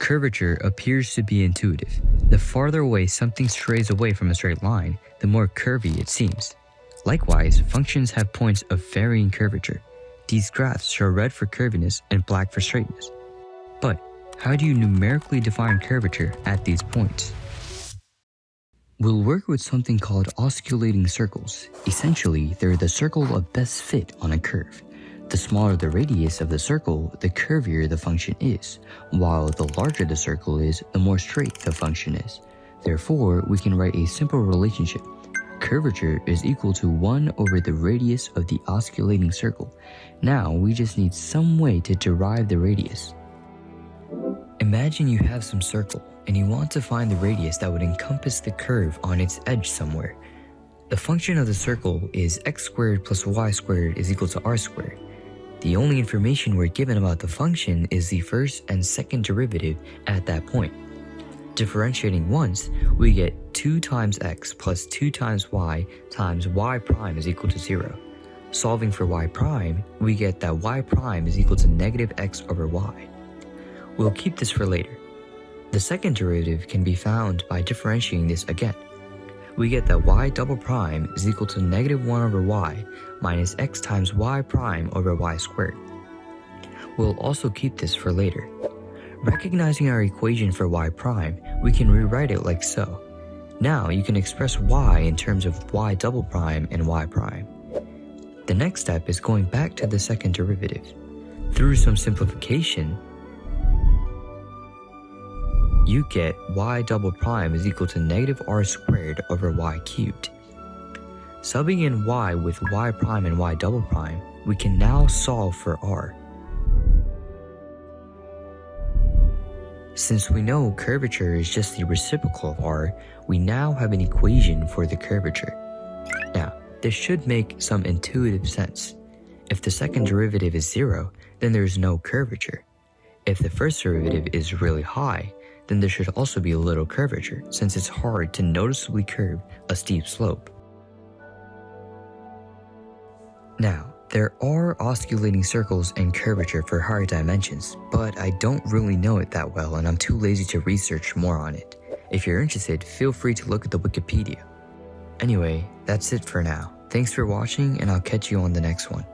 Curvature appears to be intuitive. The farther away something strays away from a straight line, the more curvy it seems. Likewise, functions have points of varying curvature. These graphs show red for curviness and black for straightness. But how do you numerically define curvature at these points? We'll work with something called osculating circles. Essentially, they're the circle of best fit on a curve. The smaller the radius of the circle, the curvier the function is, while the larger the circle is, the more straight the function is. Therefore, we can write a simple relationship. Curvature is equal to 1 over the radius of the osculating circle. Now, we just need some way to derive the radius. Imagine you have some circle, and you want to find the radius that would encompass the curve on its edge somewhere. The function of the circle is x squared plus y squared is equal to r squared. The only information we're given about the function is the first and second derivative at that point. Differentiating once, we get 2 times x plus 2 times y prime is equal to 0. Solving for y prime, we get that y prime is equal to negative x over y. We'll keep this for later. The second derivative can be found by differentiating this again. We get that y double prime is equal to negative 1 over y minus x times y prime over y squared. We'll also keep this for later. Recognizing our equation for y prime, we can rewrite it like so. Now you can express y in terms of y double prime and y prime. The next step is going back to the second derivative. Through some simplification, you get y double prime is equal to negative r squared over y cubed. Subbing in y with y prime and y double prime, we can now solve for r. Since we know curvature is just the reciprocal of r, we now have an equation for the curvature. Now, this should make some intuitive sense. If the second derivative is 0, then there is no curvature. If the first derivative is really high, then there should also be a little curvature, since it's hard to noticeably curve a steep slope. Now, there are osculating circles and curvature for higher dimensions, but I don't really know it that well and I'm too lazy to research more on it. If you're interested, feel free to look at the Wikipedia. Anyway, that's it for now. Thanks for watching and I'll catch you on the next one.